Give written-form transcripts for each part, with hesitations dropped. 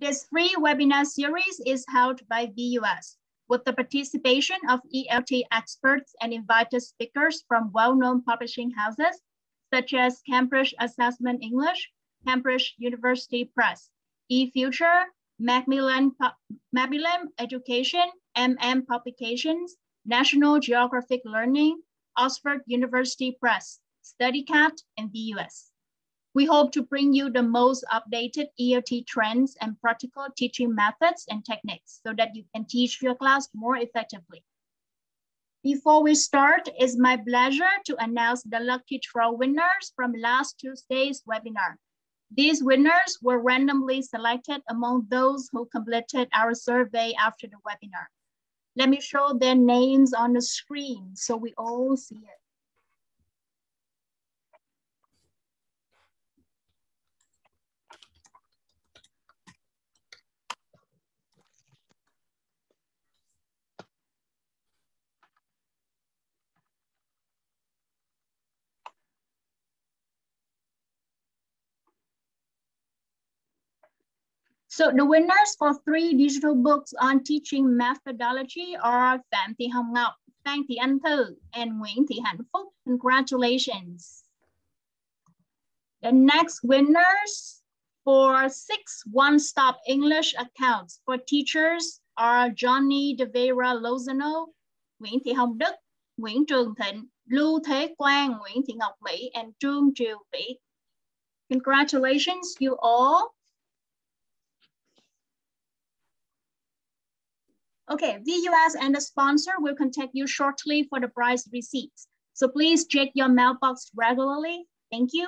This free webinar series is held by VUS with the participation of ELT experts and invited speakers from well-known publishing houses such as Cambridge Assessment English, Cambridge University Press, eFuture, Macmillan Education, MM Publications, National Geographic Learning, Oxford University Press, Studycat, and VUS. We hope to bring you the most updated ELT trends and practical teaching methods and techniques so that you can teach your class more effectively. Before we start, it's my pleasure to announce the lucky draw winners from last Tuesday's webinar. These winners were randomly selected among those who completed our survey after the webinar. Let me show their names on the screen so we all see it. So the winners for 3 digital books on teaching methodology are Phạm Thị Hồng Ngọc, Phan Thị Anh Thư, and Nguyễn Thị Hạnh Phúc. Congratulations. The next winners for 6 one-stop English accounts for teachers are Johnny De Vera Lozano, Nguyễn Thị Hồng Đức, Nguyễn Trường Thịnh, Lưu Thế Quang, Nguyễn Thị Ngọc Mỹ, and Trương Triều Vĩ. Congratulations, you all. Okay, VUS and the sponsor will contact you shortly for the prize receipts. So please check your mailbox regularly. Thank you.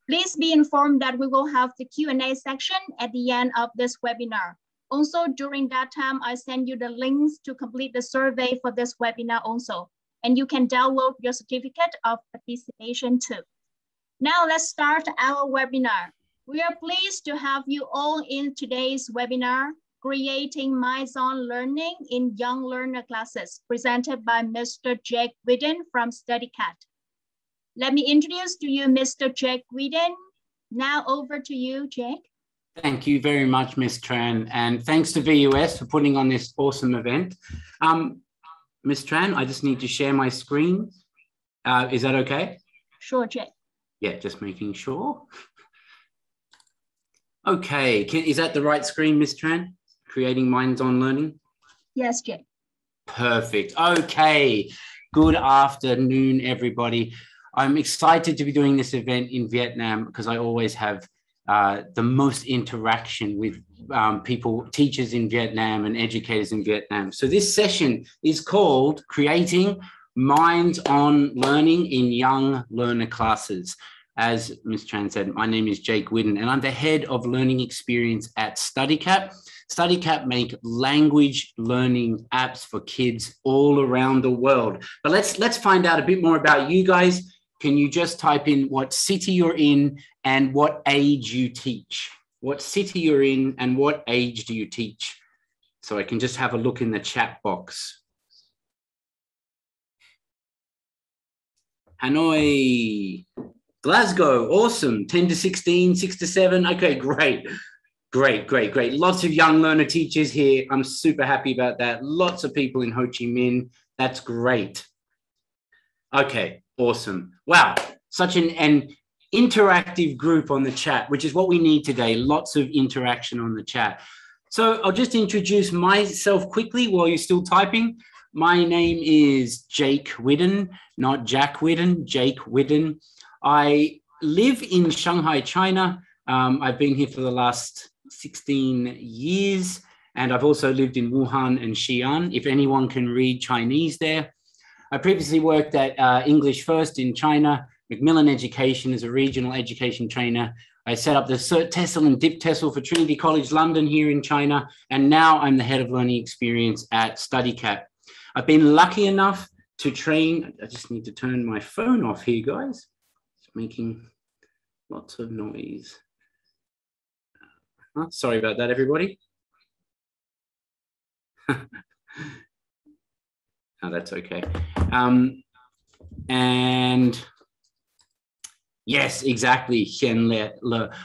Please be informed that we will have the Q&A section at the end of this webinar. Also, during that time, I send you the links to complete the survey for this webinar also. And you can download your certificate of participation too. Now let's start our webinar. We are pleased to have you all in today's webinar, Creating Minds-on Learning in Young Learner Classes, presented by Mr. Jake Whiddon from Studycat. Let me introduce to you Mr. Jake Whiddon. Now over to you, Jake. Thank you very much, Ms. Tran, and thanks to VUS for putting on this awesome event. Ms. Tran, I just need to share my screen. Is that okay? Sure, Jake. Yeah, just making sure. Okay, is that the right screen, Ms. Tran? Creating Minds-on Learning? Yes, Jake. Perfect. Okay. Good afternoon, everybody. I'm excited to be doing this event in Vietnam because I always have the most interaction with people, teachers in Vietnam and educators in Vietnam. So this session is called Creating Minds-on Learning in Young Learner Classes. As Ms. Tran said, my name is Jake Whiddon and I'm the head of learning experience at Studycat. Studycat make language learning apps for kids all around the world. But let's find out a bit more about you guys. Can you just type in what city you're in and what age you teach? What city you're in and what age do you teach? So I can just have a look in the chat box. Hanoi, Glasgow, awesome. 10 to 16, 6 to 7. Okay, great. Great, great, great. Lots of young learner teachers here. I'm super happy about that. Lots of people in Ho Chi Minh. That's great. Okay, awesome. Wow, such an interactive group on the chat, which is what we need today. Lots of interaction on the chat. So I'll just introduce myself quickly while you're still typing. My name is Jake Whiddon, not Jack Whiddon, Jake Whiddon. I live in Shanghai, China. I've been here for the last 16 years, and I've also lived in Wuhan and Xi'an, if anyone can read Chinese there. I previously worked at English First in China, Macmillan Education as a regional education trainer. I set up the Cert TESOL and Dip TESOL for Trinity College London here in China, and now I'm the head of learning experience at Studycat. I've been lucky enough to train. I just need to turn my phone off here, guys. It's making lots of noise. Sorry about that, everybody. Oh, that's okay. And Yes, exactly.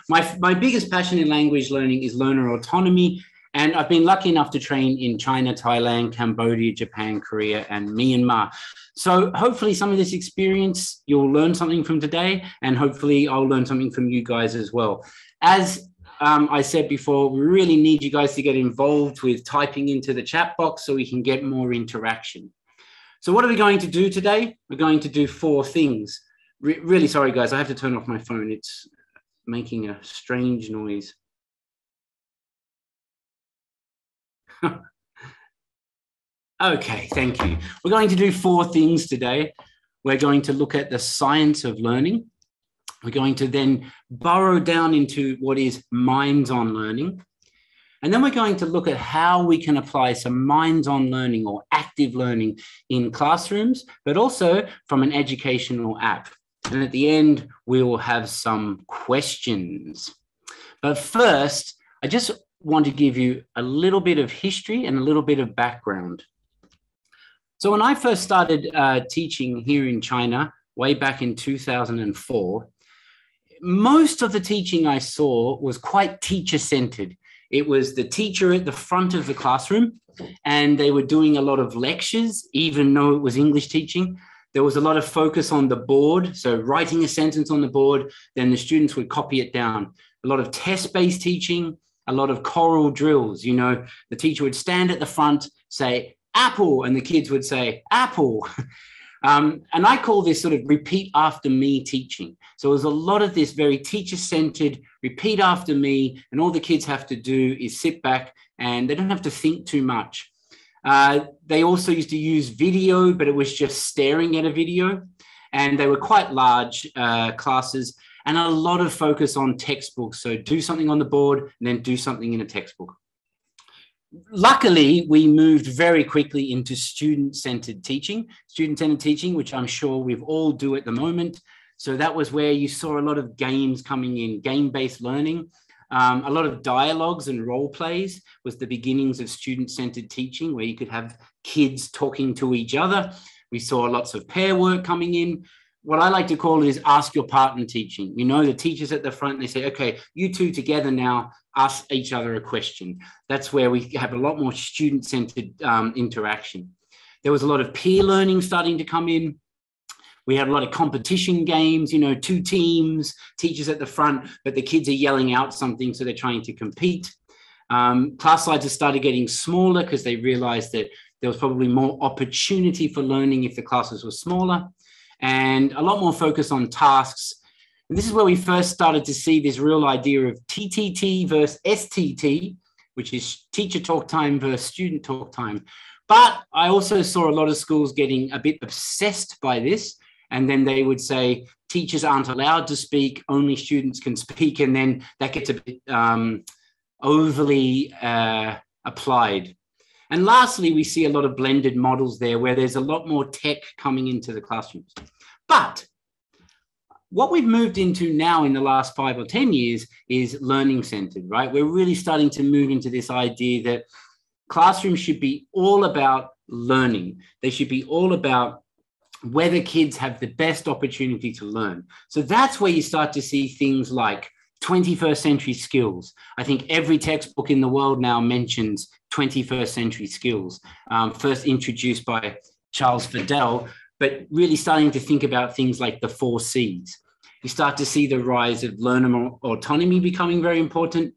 My biggest passion in language learning is learner autonomy. And I've been lucky enough to train in China, Thailand, Cambodia, Japan, Korea, and Myanmar. So hopefully some of this experience, you'll learn something from today, and hopefully I'll learn something from you guys as well. As I said before, we really need you guys to get involved with typing into the chat box so we can get more interaction. So what are we going to do today? We're going to do 4 things. Really sorry, guys, I have to turn off my phone. It's making a strange noise. Okay, thank you. We're going to do 4 things today. We're going to look at the science of learning. We're going to then burrow down into what is minds-on learning. And then we're going to look at how we can apply some minds-on learning or active learning in classrooms, but also from an educational app. And at the end, we will have some questions. But first, I just want to give you a little bit of history and a little bit of background. So when I first started teaching here in China, way back in 2004, most of the teaching I saw was quite teacher-centered. It was the teacher at the front of the classroom, and they were doing a lot of lectures, even though it was English teaching. There was a lot of focus on the board, so writing a sentence on the board, then the students would copy it down. A lot of test-based teaching, a lot of choral drills. You know, the teacher would stand at the front, say, apple, and the kids would say, apple. And I call this sort of repeat after me teaching. So there's a lot of this very teacher-centered, repeat after me, and all the kids have to do is sit back and they don't have to think too much. They also used to use video, but it was just staring at a video. And they were quite large classes and a lot of focus on textbooks. So do something on the board and then do something in a textbook. Luckily, we moved very quickly into student-centered teaching, which I'm sure we've all do at the moment. So that was where you saw a lot of games coming in, game-based learning. A lot of dialogues and role plays was the beginnings of student-centered teaching, where you could have kids talking to each other. We saw lots of pair work coming in. What I like to call it is ask your partner teaching. You know, the teachers at the front, they say, okay, you two together now, ask each other a question. That's where we have a lot more student-centered interaction. There was a lot of peer learning starting to come in. We had a lot of competition games, you know, 2 teams, teachers at the front, but the kids are yelling out something, so they're trying to compete. Class sizes started getting smaller because they realized that there was probably more opportunity for learning if the classes were smaller, and a lot more focus on tasks. And this is where we first started to see this real idea of TTT versus STT, which is teacher talk time versus student talk time. But I also saw a lot of schools getting a bit obsessed by this. And then they would say, teachers aren't allowed to speak, only students can speak. And then that gets a bit overly applied. And lastly, we see a lot of blended models there where there's a lot more tech coming into the classrooms. But what we've moved into now in the last 5 or 10 years is learning centered, right? We're really starting to move into this idea that classrooms should be all about learning. They should be all about whether kids have the best opportunity to learn. So that's where you start to see things like 21st century skills. I think every textbook in the world now mentions 21st century skills, first introduced by Charles Friedel, but really starting to think about things like the 4 C's. You start to see the rise of learner autonomy becoming very important.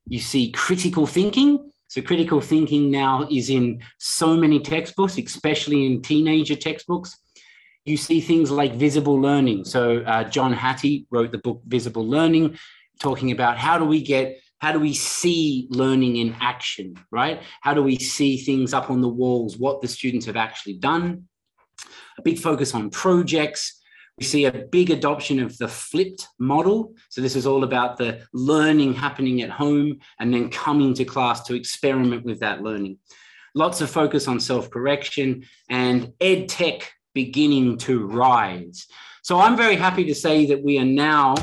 You see critical thinking. So critical thinking now is in so many textbooks, especially in teenager textbooks. You see things like visible learning. So John Hattie wrote the book Visible Learning, talking about how do we see learning in action, right? How do we see things up on the walls, what the students have actually done? A big focus on projects. We see a big adoption of the flipped model. So this is all about the learning happening at home and then coming to class to experiment with that learning. Lots of focus on self-correction and ed tech beginning to rise. So I'm very happy to say that we are now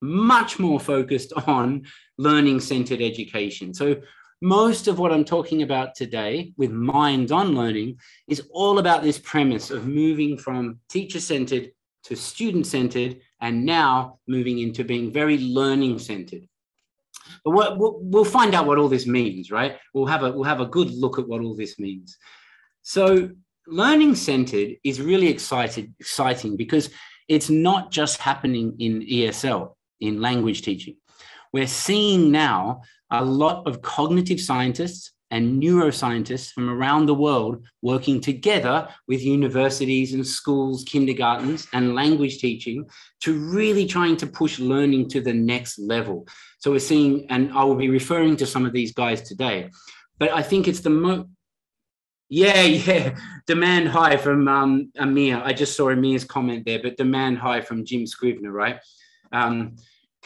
much more focused on learning-centered education. So most of what I'm talking about today with minds-on learning is all about this premise of moving from teacher-centered to student-centered and now moving into being very learning-centered. But we'll find out what all this means, right? We'll have a good look at what all this means. So learning-centered is really exciting because it's not just happening in ESL, in language teaching. We're seeing now a lot of cognitive scientists and neuroscientists from around the world working together with universities and schools, kindergartens, and language teaching to really trying to push learning to the next level. So we're seeing, and I will be referring to some of these guys today, but I think it's the demand high from Amir. I just saw Amir's comment there, but demand high from Jim Scrivener, right?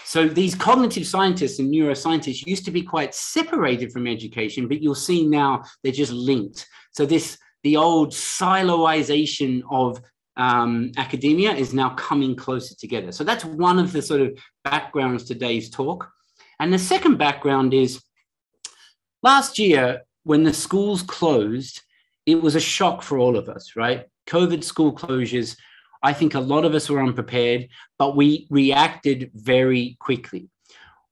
So these cognitive scientists and neuroscientists used to be quite separated from education, but you'll see now they're just linked. So the old siloization of academia is now coming closer together. So that's one of the sort of backgrounds to today's talk. And the second background is last year when the schools closed, it was a shock for all of us, right? COVID school closures. I think a lot of us were unprepared, but we reacted very quickly.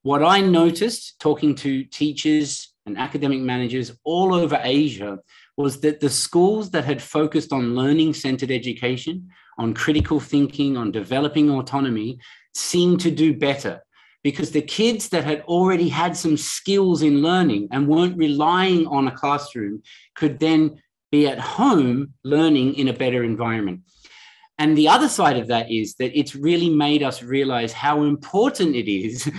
What I noticed talking to teachers and academic managers all over Asia was that the schools that had focused on learning-centered education, on critical thinking, on developing autonomy, seemed to do better because the kids that had already had some skills in learning and weren't relying on a classroom could then be at home learning in a better environment. And the other side of that is that it's really made us realize how important it is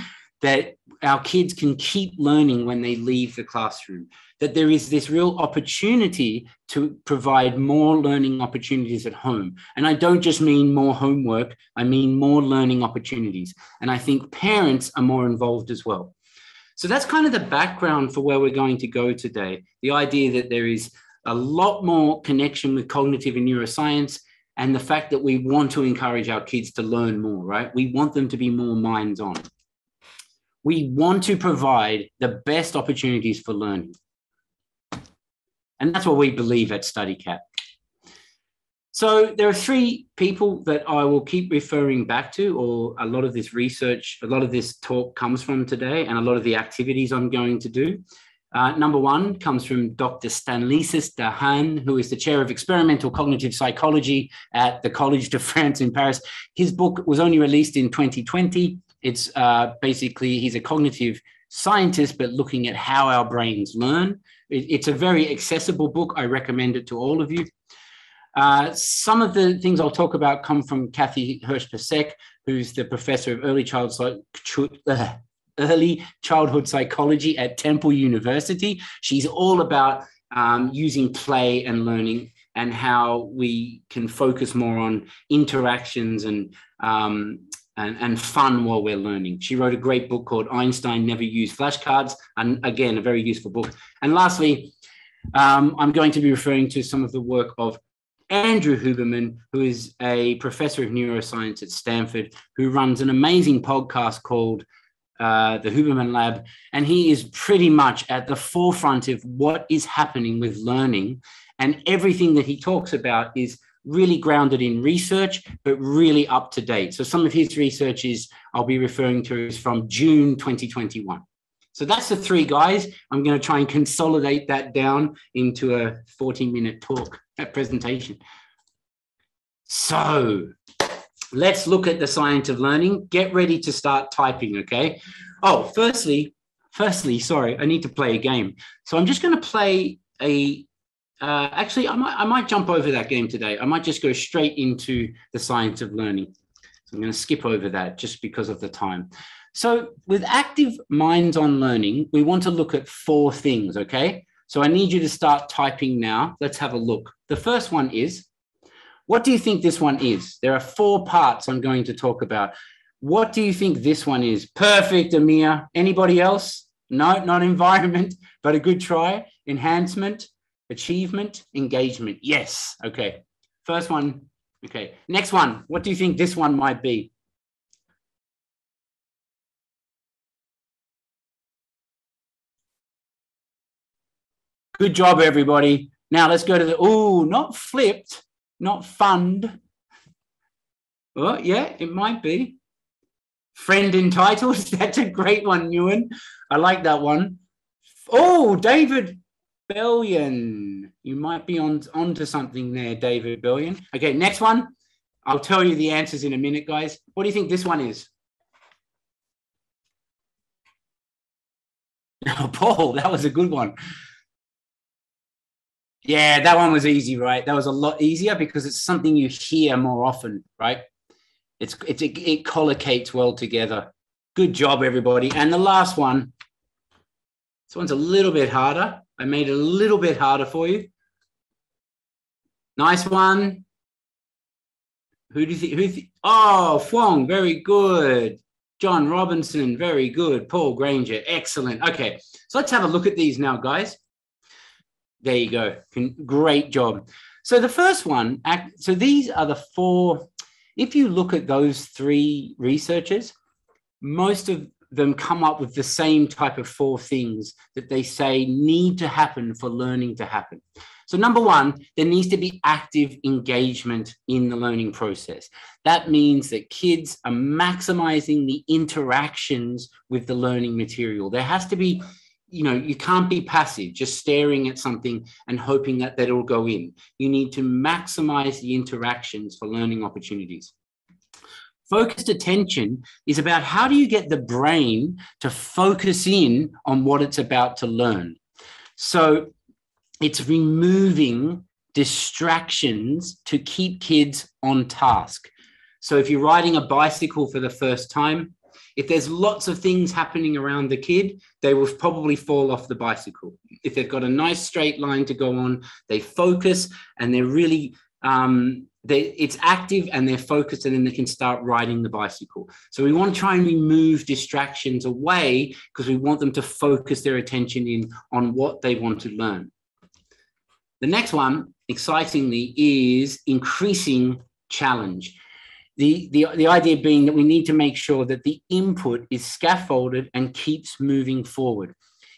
that our kids can keep learning when they leave the classroom, that there is this real opportunity to provide more learning opportunities at home. And I don't just mean more homework, I mean more learning opportunities. And I think parents are more involved as well. So that's kind of the background for where we're going to go today. The idea that there is a lot more connection with cognitive and neuroscience, and the fact that we want to encourage our kids to learn more, right? We want them to be more minds-on. We want to provide the best opportunities for learning. And that's what we believe at Studycat. So there are three people that I will keep referring back to, or a lot of this research, a lot of this talk comes from today, and a lot of the activities I'm going to do. Number one comes from Dr. Stanislas Dehaene, who is the chair of experimental cognitive psychology at the Collège de France in Paris. His book was only released in 2020. It's basically, he's a cognitive scientist, but looking at how our brains learn. It's a very accessible book. I recommend it to all of you. Some of the things I'll talk about come from Kathy Hirsch-Pasek, who's the professor of early childhood psychology at Temple University. She's all about using play and learning and how we can focus more on interactions and fun while we're learning. She wrote a great book called Einstein Never Used Flashcards, and again, a very useful book. And lastly, I'm going to be referring to some of the work of Andrew Huberman, who is a professor of neuroscience at Stanford, who runs an amazing podcast called the Huberman Lab, and he is pretty much at the forefront of what is happening with learning, and everything that he talks about is really grounded in research, but really up to date. So some of his research I'll be referring to is from June 2021. So that's the three guys. I'm going to try and consolidate that down into a 40-minute talk, presentation. So let's look at the science of learning. Get ready to start typing, okay? Oh, firstly, sorry, I need to play a game. So I'm just going to play actually, I might jump over that game today. I might just go straight into the science of learning. So I'm going to skip over that just because of the time. So with active minds on learning, we want to look at 4 things, okay? So I need you to start typing now. Let's have a look. The first one is, what do you think this one is? There are 4 parts I'm going to talk about. What do you think this one is? Perfect, Amir. Anybody else? No, not environment, but a good try. Enhancement, achievement, engagement. Yes. Okay. First one. Okay. Next one. What do you think this one might be? Good job, everybody. Now let's go to the, not flipped, not fund. Oh, yeah, it might be. Friend entitled. That's a great one, Ewan. I like that one. Oh, David Bellion. You might be onto something there, David Bellion. Okay, next one. I'll tell you the answers in a minute, guys. What do you think this one is? Oh, Paul, that was a good one. Yeah, that one was easy, right? That was a lot easier because it's something you hear more often, right? It collocates well together. Good job, everybody. And the last one. This one's a little bit harder. I made it a little bit harder for you. Nice one. Who do you think? Oh, Fwong, very good. John Robinson, very good. Paul Granger, excellent. Okay, so let's have a look at these now, guys. There you go. Great job. So the first one, so these are the four. If you look at those three researchers, most of them come up with the same type of four things that they say need to happen for learning to happen. So number one, there needs to be active engagement in the learning process. That means that kids are maximizing the interactions with the learning material. There has to be, you can't be passive, just staring at something and hoping that that'll go in. You need to maximize the interactions for learning opportunities. Focused attention is about how do you get the brain to focus in on what it's about to learn. So it's removing distractions to keep kids on task. So if you're riding a bicycle for the first time, if there's lots of things happening around the kid, they will probably fall off the bicycle. If they've got a nice straight line to go on, they focus and they're really, it's active and they're focused, and then they can start riding the bicycle. So we want to try and remove distractions away because we want them to focus their attention in on what they want to learn. The next one, excitingly, is increasing challenge. The idea being that we need to make sure that the input is scaffolded and keeps moving forward.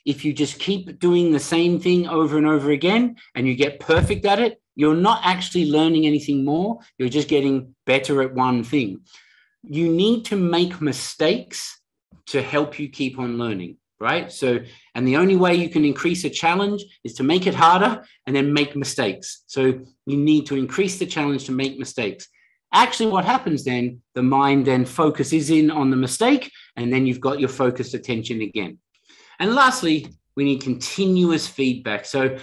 If you just keep doing the same thing over and over again and you get perfect at it, you're not actually learning anything more. You're just getting better at one thing. You need to make mistakes to help you keep on learning, right? So, and the only way you can increase a challenge is to make it harder and then make mistakes. So you need to increase the challenge to make mistakes. Actually, what happens then, the mind then focuses in on the mistake, and then you've got your focused attention again. And lastly, we need continuous feedback. So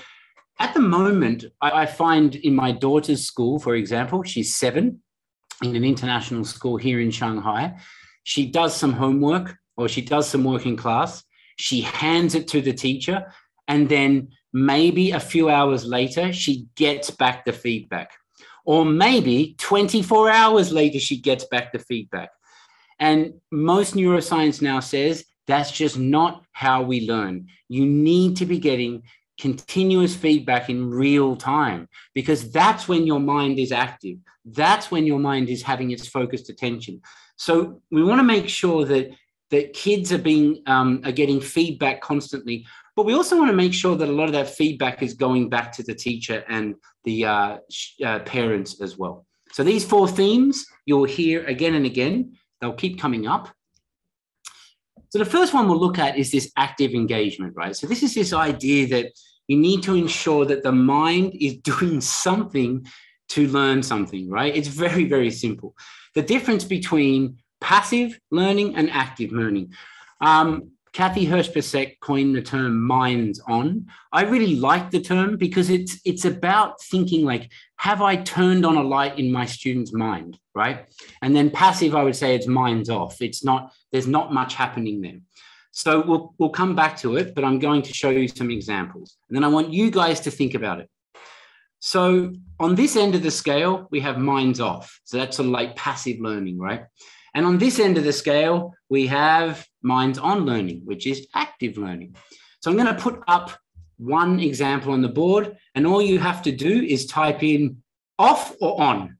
at the moment, I find in my daughter's school, for example, she's 7 in an international school here in Shanghai. She does some homework or she does some work in class. She hands it to the teacher, and then maybe a few hours later, she gets back the feedback. Or maybe 24 hours later, she gets back the feedback. And most neuroscience now says that's just not how we learn. You need to be getting continuous feedback in real time, because that's when your mind is active. That's when your mind is having its focused attention. So we want to make sure that kids are getting feedback constantly, but we also want to make sure that a lot of that feedback is going back to the teacher and the parents as well. So these 4 themes you'll hear again and again. They'll keep coming up. So the first one we'll look at is this active engagement, right? So this is this idea that you need to ensure that the mind is doing something to learn something, right? It's very, very simple. The difference between passive learning and active learning. Kathy Hirsch-Pasek coined the term minds on. I really like the term because it's about thinking like, have I turned on a light in my student's mind, right? And then passive, I would say it's minds off. There's not much happening there. So we'll come back to it, but I'm going to show you some examples. And then I want you guys to think about it. So on this end of the scale, we have minds off. So that's sort of like passive learning, right? And on this end of the scale, we have minds on learning, which is active learning. So I'm going to put up one example on the board, and all you have to do is type in off or on.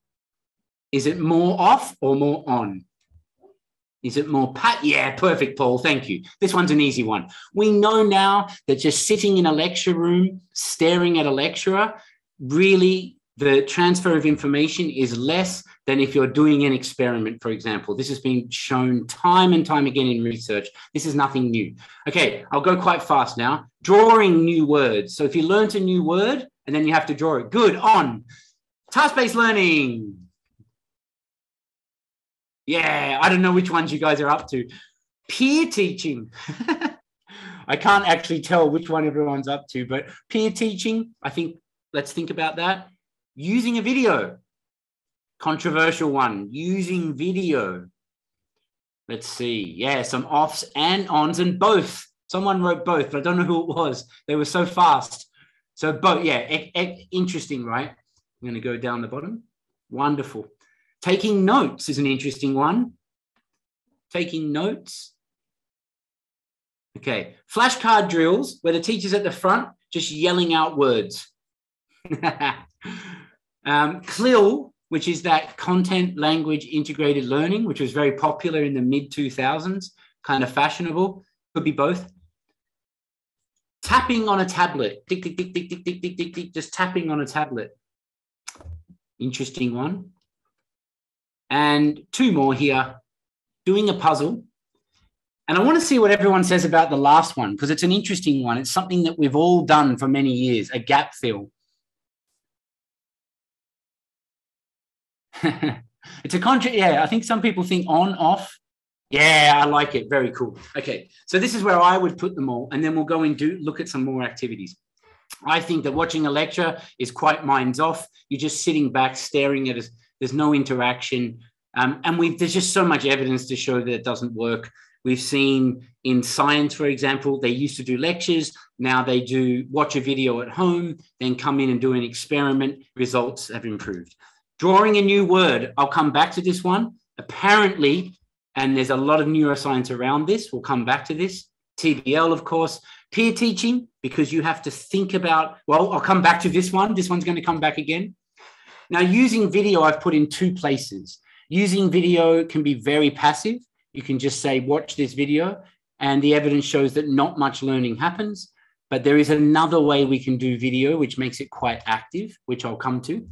Is it more off or more on? Is it more Yeah, perfect, Paul. Thank you. This one's an easy one. We know now that just sitting in a lecture room, staring at a lecturer, really the transfer of information is less than if you're doing an experiment, for example. This has been shown time and time again in research. This is nothing new. Okay, I'll go quite fast now. Drawing new words. So if you learnt a new word and then you have to draw it, good, on. Task-based learning. Yeah, I don't know which ones you guys are up to. Peer teaching. I can't actually tell which one everyone's up to, but peer teaching, I think, let's think about that. Using a video. Controversial one, using video. Let's see. Yeah, some offs and ons and both. Someone wrote both, but I don't know who it was. They were so fast. So both, yeah, interesting, right? I'm going to go down the bottom. Wonderful. Taking notes is an interesting one. Taking notes. Okay. Flashcard drills where the teacher's at the front just yelling out words. CLIL, which is that content language integrated learning, which was very popular in the mid-2000s, kind of fashionable. Could be both. Tapping on a tablet. Tick, tick, tick, tick, tick, tick, tick, tick, tick, just tapping on a tablet. Interesting one. And two more here. Doing a puzzle. And I want to see what everyone says about the last one, because it's an interesting one. It's something that we've all done for many years, a gap fill. It's a yeah, I think some people think on, off. Yeah, I like it. Very cool. Okay, so this is where I would put them all, and then we'll go and look at some more activities. I think that watching a lecture is quite minds off. You're just sitting back, staring at us. There's no interaction. And there's just so much evidence to show that it doesn't work. We've seen in science, for example, they used to do lectures. Now they do watch a video at home, then come in and do an experiment. Results have improved. Drawing a new word. I'll come back to this one. Apparently, and there's a lot of neuroscience around this. We'll come back to this. TBL, of course. Peer teaching, because you have to think about, well, I'll come back to this one. This one's going to come back again. Now, using video, I've put in two places. Using video can be very passive. You can just say, watch this video, and the evidence shows that not much learning happens. But there is another way we can do video, which makes it quite active, which I'll come to.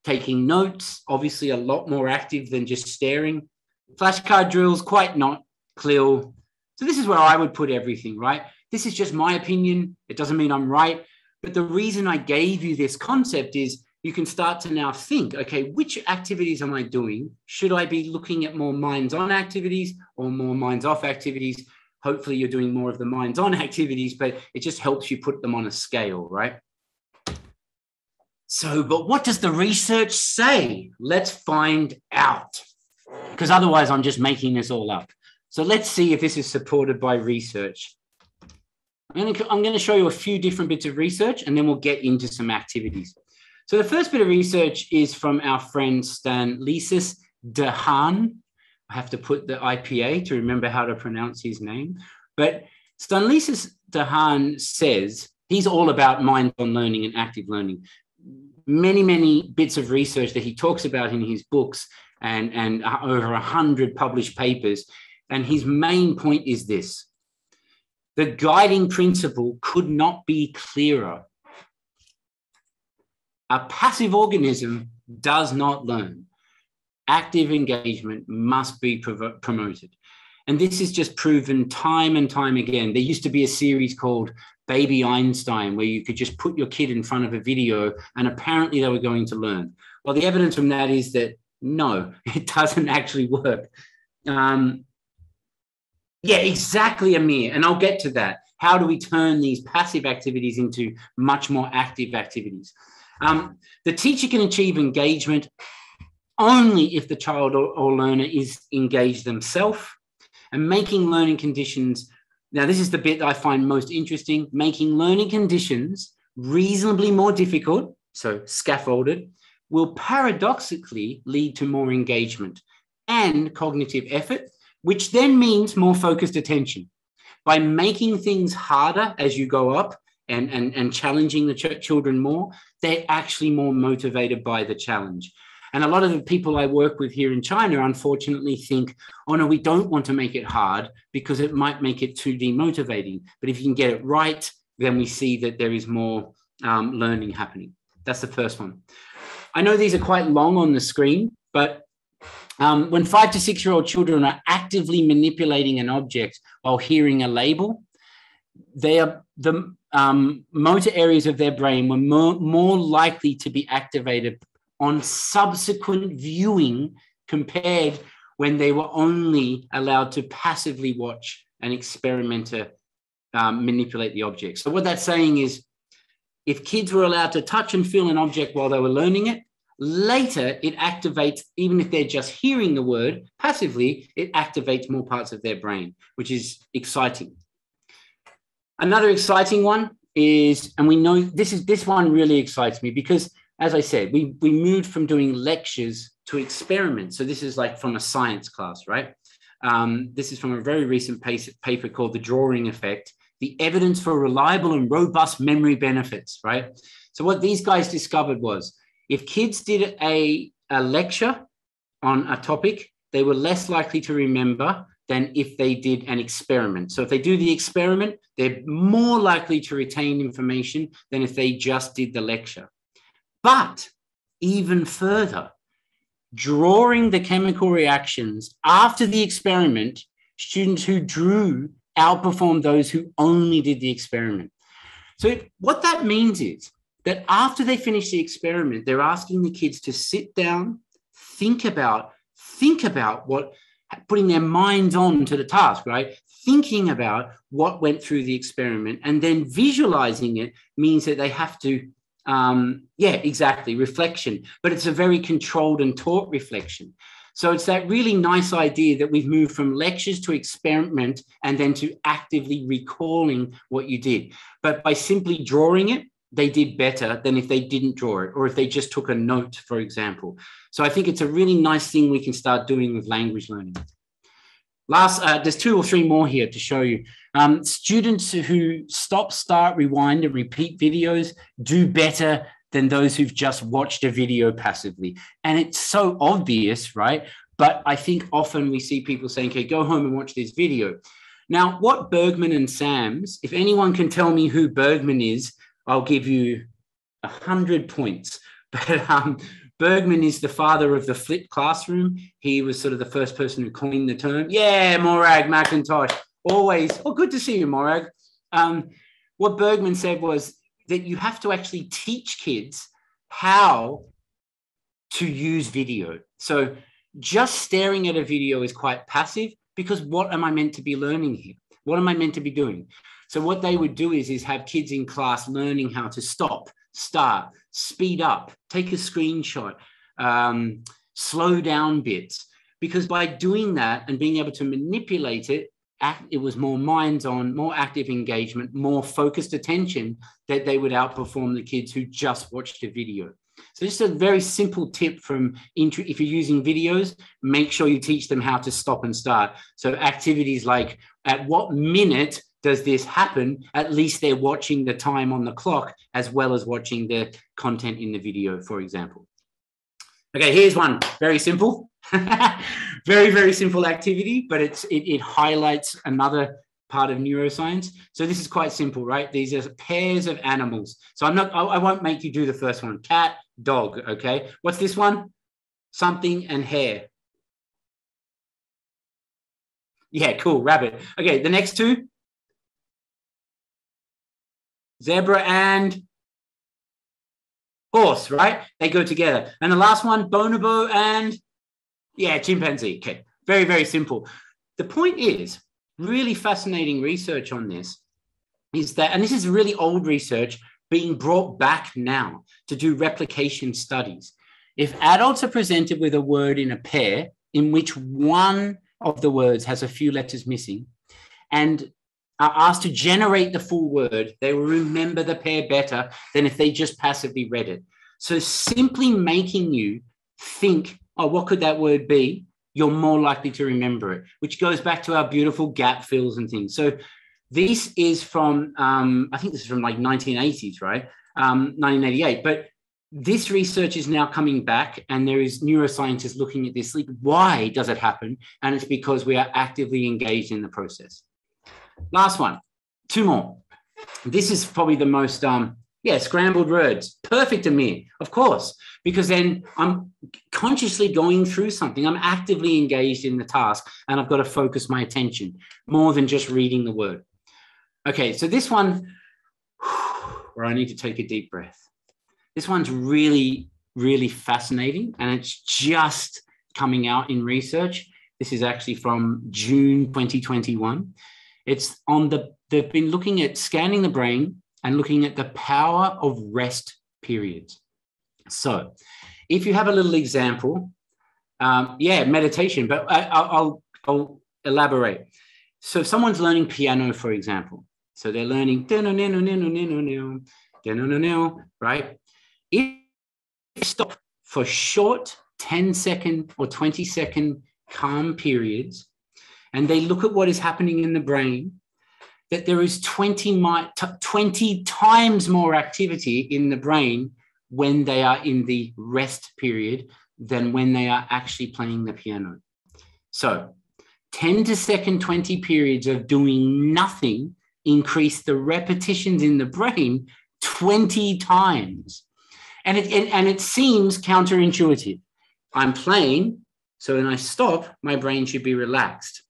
Taking notes, obviously a lot more active than just staring. Flashcard drills, quite not. CLIL. So this is where I would put everything, right? This is just my opinion. It doesn't mean I'm right. But the reason I gave you this concept is you can start to now think, okay, which activities am I doing? Should I be looking at more minds-on activities or more minds-off activities? Hopefully you're doing more of the minds-on activities, but it just helps you put them on a scale, right? So, but what does the research say? Let's find out, because otherwise I'm just making this all up. So let's see if this is supported by research. I'm going to show you a few different bits of research, and then we'll get into some activities. So the first bit of research is from our friend Stanlisis de Haan. I have to put the IPA to remember how to pronounce his name. But Stanlisis de Haan says he's all about mind-on learning and active learning. Many, many bits of research that he talks about in his books and over 100 published papers. And his main point is this: the guiding principle could not be clearer. A passive organism does not learn. Active engagement must be promoted. And this is just proven time and time again. There used to be a series called Baby Einstein, where you could just put your kid in front of a video and apparently they were going to learn. Well, the evidence from that is that no, it doesn't actually work. Yeah, exactly, Amir. And I'll get to that. How do we turn these passive activities into much more active activities? The teacher can achieve engagement only if the child or learner is engaged themselves, and making learning conditions. Now, this is the bit that I find most interesting. Making learning conditions reasonably more difficult, so scaffolded, will paradoxically lead to more engagement and cognitive effort, which then means more focused attention. By making things harder as you go up and challenging the children more, they're actually more motivated by the challenge. And a lot of the people I work with here in China, unfortunately, think, oh, no, we don't want to make it hard because it might make it too demotivating. But if you can get it right, then we see that there is more learning happening. That's the first one. I know these are quite long on the screen, but When 5 to 6-year-old children are actively manipulating an object while hearing a label, the motor areas of their brain were more likely to be activated on subsequent viewing compared when they were only allowed to passively watch an experimenter manipulate the object. So what that's saying is, if kids were allowed to touch and feel an object while they were learning it, later it activates, even if they're just hearing the word passively, it activates more parts of their brain, which is exciting. Another exciting one is, and we know this one really excites me because, as I said, we moved from doing lectures to experiments. So this is like from a science class, right? This is from a very recent paper called The Drawing Effect, the evidence for reliable and robust memory benefits, right? So what these guys discovered was, if kids did a lecture on a topic, they were less likely to remember than if they did an experiment. So if they do the experiment, they're more likely to retain information than if they just did the lecture. But even further, drawing the chemical reactions after the experiment, students who drew outperformed those who only did the experiment. So what that means is that after they finish the experiment, they're asking the kids to sit down, think about what, putting their minds on to the task, right? Thinking about what went through the experiment, and then visualizing it means that they have to, reflection, but it's a very controlled and taught reflection. So it's that really nice idea that we've moved from lectures to experiment and then to actively recalling what you did. But by simply drawing it, they did better than if they didn't draw it, or if they just took a note, for example. So I think it's a really nice thing we can start doing with language learning. There's 2 or 3 more here to show you. Students who stop, start, rewind, and repeat videos do better than those who've just watched a video passively. And it's so obvious, right? But I think often we see people saying, okay, go home and watch this video. Now, what Bergman and Sams, if anyone can tell me who Bergman is, I'll give you 100 points. But Bergman is the father of the flipped classroom. He was sort of the first person who coined the term. Yeah, Morag McIntosh, always. Oh, good to see you, Morag. What Bergman said was that you have to actually teach kids how to use video. So just staring at a video is quite passive, because what am I meant to be learning here? What am I meant to be doing? So what they would do is have kids in class learning how to stop, start, speed up, take a screenshot, slow down bits, because by doing that and being able to manipulate it, it was more minds on, more active engagement, more focused attention, that they would outperform the kids who just watched a video. So just a very simple tip from, if you're using videos, make sure you teach them how to stop and start. So activities like, at what minute does this happen? At least they're watching the time on the clock as well as watching the content in the video, for example. Okay, here's one, very simple. Very, very simple activity, but it highlights another part of neuroscience. So this is quite simple, right? These are pairs of animals. So I won't make you do the first one. Cat, dog, okay? What's this one? Something and hare. Yeah, cool, rabbit. Okay, the next 2. Zebra and horse, right? They go together. And the last one, bonobo and, yeah, chimpanzee. Okay, very, very simple. The point is, really fascinating research on this is that, and this is really old research being brought back now to do replication studies. If adults are presented with a word in a pair in which one of the words has a few letters missing and are asked to generate the full word, they will remember the pair better than if they just passively read it. So simply making you think, oh, what could that word be? You're more likely to remember it, which goes back to our beautiful gap fills and things. So this is from, I think this is from like 1980s, right? 1988. But this research is now coming back, and there is neuroscientists looking at this. Like, why does it happen? And it's because we are actively engaged in the process. Last one, 2 more. This is probably the most Yeah, scrambled words. Perfect, Amir. Of course, because then I'm consciously going through something. I'm actively engaged in the task, and I've got to focus my attention more than just reading the word. Okay, so this one, where I need to take a deep breath. This one's really, really fascinating, and it's just coming out in research. This is actually from June 2021. It's on they've been looking at scanning the brain and looking at the power of rest periods. So if you have a little example, meditation, but I'll elaborate. So if someone's learning piano, for example, so they're learning, right? If you stop for short 10-second or 20-second calm periods, and they look at what is happening in the brain, that there is 20 times more activity in the brain when they are in the rest period than when they are actually playing the piano. So 10-second, 20 periods of doing nothing increase the repetitions in the brain 20 times. And it seems counterintuitive. I'm playing, so when I stop, my brain should be relaxed.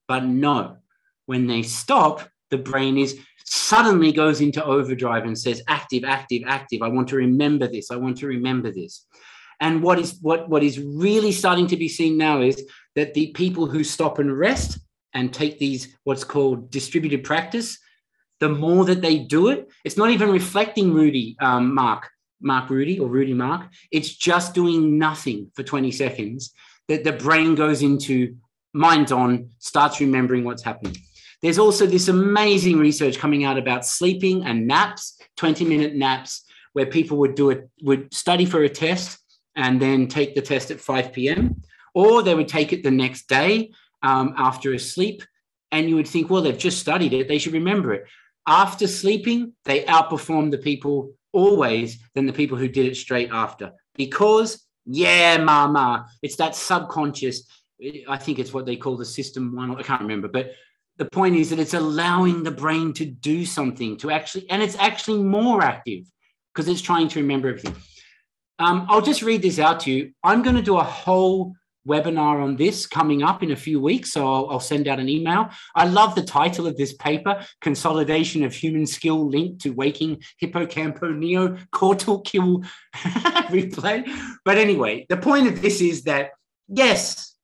But no, when they stop, the brain suddenly goes into overdrive and says, active, active, active. I want to remember this. I want to remember this. And what is really starting to be seen now is that the people who stop and rest and take these, what's called distributed practice, the more that they do it, it's not even reflecting Mark Rudy or Rudy Mark. It's just doing nothing for 20 seconds that the brain goes into mind's on, starts remembering what's happening. There's also this amazing research coming out about sleeping and naps, 20-minute naps, where people would study for a test and then take the test at 5 p.m. or they would take it the next day after a sleep. And you would think, well, they've just studied it. They should remember it. After sleeping, they outperform the people always than the people who did it straight after. Because, it's that subconscious, I think it's what they call the system one, I can't remember, but the point is that it's allowing the brain to do something, and it's actually more active because it's trying to remember everything. I'll just read this out to you. I'm going to do a whole webinar on this coming up in a few weeks, so I'll send out an email. I love the title of this paper, Consolidation of Human Skill Linked to Waking Hippocampal-Neocortical Replay. But anyway, the point of this is that, yes,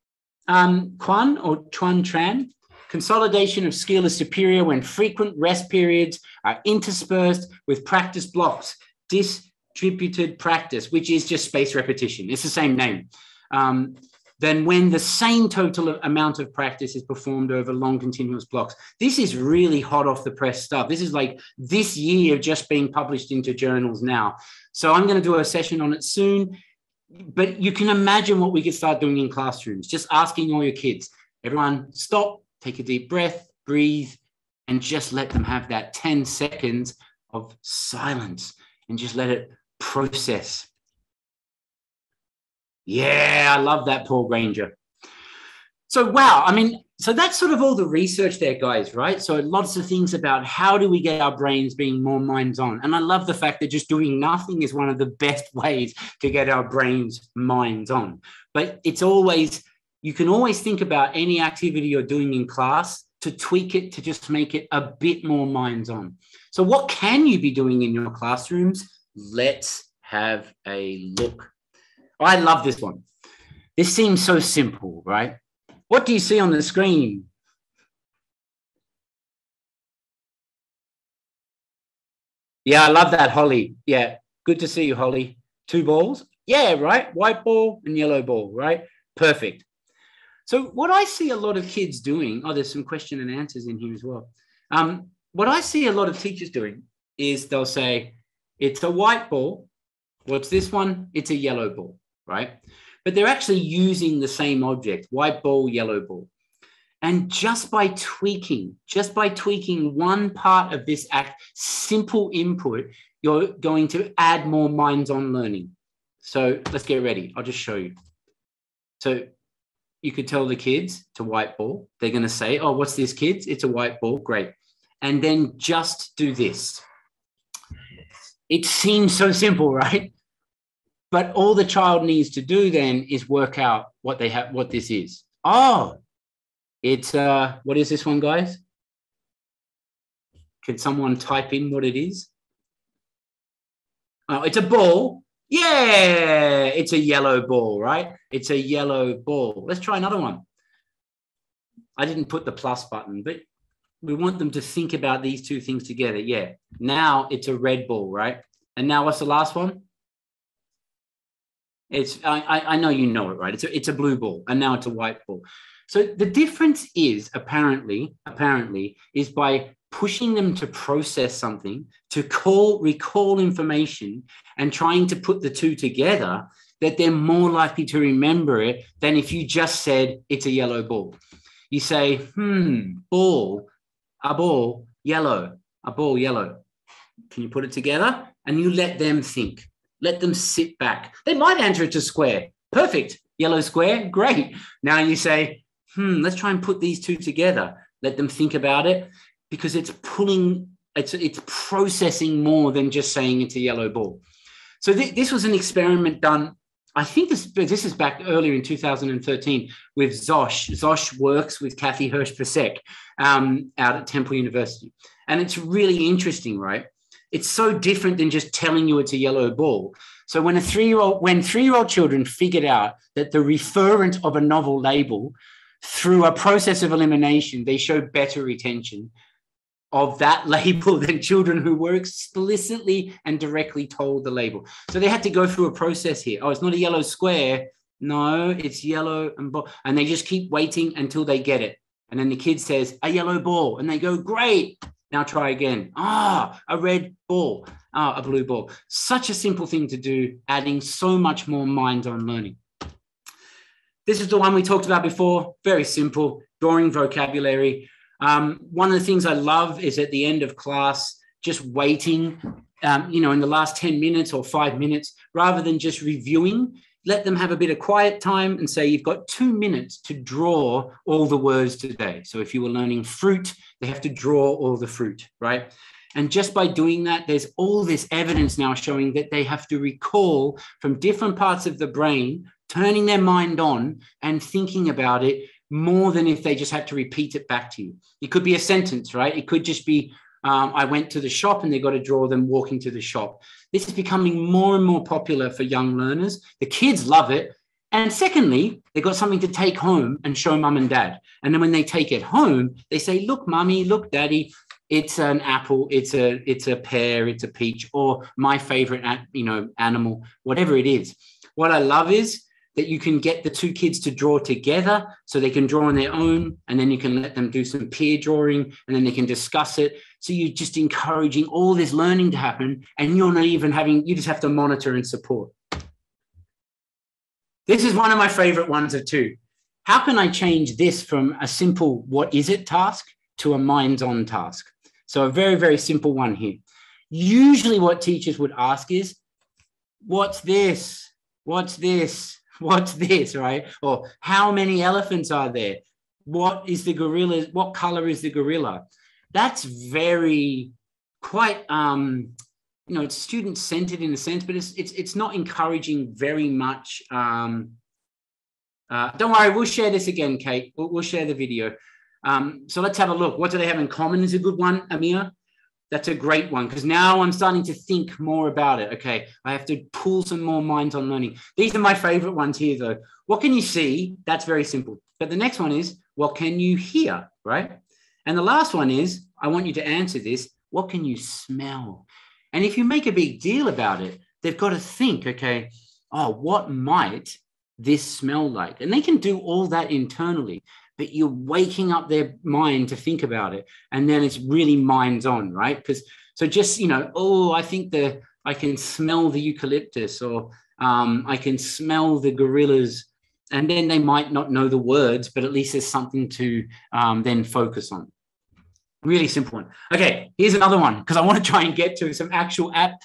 Quan or Chuan Tran, consolidation of skill is superior when frequent rest periods are interspersed with practice blocks, distributed practice, which is just spaced repetition. It's the same name. Then when the same total amount of practice is performed over long continuous blocks. This is really hot off the press stuff. This is like this year just being published into journals now. So I'm going to do a session on it soon. But you can imagine what we could start doing in classrooms, just asking all your kids, everyone stop, take a deep breath, breathe, and just let them have that 10 seconds of silence and just let it process. Yeah, I love that, Paul Granger. So, wow, so that's sort of all the research there, guys, right? So lots of things about how do we get our brains being more minds on. And I love the fact that just doing nothing is one of the best ways to get our brains minds on. But it's always, you can always think about any activity you're doing in class to tweak it, to just make it a bit more minds on. So what can you be doing in your classrooms? Let's have a look. I love this one. This seems so simple, right? What do you see on the screen? Yeah, I love that, Holly. Yeah, good to see you, Holly. 2 balls? Yeah, right? White ball and yellow ball, right? Perfect. So what I see a lot of kids doing, there's some question and answers in here as well. What I see a lot of teachers doing is they'll say, it's a white ball. What's this one? It's a yellow ball, right? But they're actually using the same object, white ball, yellow ball. And just by tweaking one part of this simple input, you're going to add more minds-on learning. So let's get ready. I'll just show you. So you could tell the kids it's a white ball. They're going to say, oh, what's this, kids? It's a white ball. Great. And then just do this. It seems so simple, right? But all the child needs to do then is work out what they have, what this is. Oh, it's what is this one, guys? Can someone type in what it is? Oh, it's a ball. Yeah, it's a yellow ball, right? It's a yellow ball. Let's try another one. I didn't put the plus button, but we want them to think about these two things together. Yeah, now it's a red ball, right? And now what's the last one? It's, I know you know it, right? It's a blue ball, and now it's a white ball. So the difference is apparently is by pushing them to process something, to recall information, and trying to put the two together, that they're more likely to remember it than if you just said it's a yellow ball. You say, ball, a ball, yellow, a ball, yellow. Can you put it together? And you let them think. Let them sit back. They might answer it to square. Perfect. Yellow square. Great. Now you say, let's try and put these two together. Let them think about it, because it's processing more than just saying it's a yellow ball. So this was an experiment done, I think this is back earlier in 2013 with Zosh. Zosh works with Kathy Hirsch-Pasek out at Temple University. And it's really interesting, right? It's so different than just telling you it's a yellow ball. So when three-year-old children figured out that the referent of a novel label, through a process of elimination, they showed better retention of that label than children who were explicitly and directly told the label. So they had to go through a process here. Oh, it's not a yellow square. No, it's yellow and ball. And they just keep waiting until they get it. And then the kid says, a yellow ball. And they go, great. Now try again. A red ball. A blue ball. Such a simple thing to do, adding so much more mind on learning. This is the one we talked about before. Very simple, drawing vocabulary. One of the things I love is at the end of class, just waiting, in the last 10 minutes or 5 minutes, rather than just reviewing, let them have a bit of quiet time and say, you've got 2 minutes to draw all the words today. So if you were learning fruit, they have to draw all the fruit, right? And just by doing that, there's all this evidence now showing that they have to recall from different parts of the brain, turning their mind on and thinking about it more than if they just had to repeat it back to you. It could be a sentence, right? It could just be, I went to the shop, and they got to draw them walking to the shop. This is becoming more and more popular for young learners. The kids love it. And secondly, they've got something to take home and show mum and dad. And then when they take it home, they say, look, mummy, look, daddy, it's an apple, it's a pear, it's a peach, or my favorite, animal, whatever it is. What I love is that you can get the two kids to draw together so they can draw on their own, and then you can let them do some peer drawing, and then they can discuss it. So you're just encouraging all this learning to happen, and you're not even you just have to monitor and support. This is one of my favorite ones of two. How can I change this from a simple what is it task to a minds-on task? So a very, very simple one here. Usually what teachers would ask is, what's this? What's this? What's this, right? Or how many elephants are there? What is the gorilla? What color is the gorilla? That's quite, it's student-centered in a sense, but it's not encouraging very much. Don't worry, we'll share this again, Kate. We'll share the video. So let's have a look. What do they have in common is a good one, Amir. That's a great one, because now I'm starting to think more about it. Okay, I have to pull some more minds on learning. These are my favorite ones here, though. What can you see? That's very simple. But the next one is, what can you hear, right? And the last one is, I want you to answer this, what can you smell? And if you make a big deal about it, they've got to think, okay, what might this smell like? And they can do all that internally, but you're waking up their mind to think about it. And then it's really minds on, right? So just, I think I can smell the eucalyptus, or I can smell the gorillas. And then they might not know the words, but at least there's something to then focus on. Really simple one. Okay, here's another one, because I want to try and get to some actual app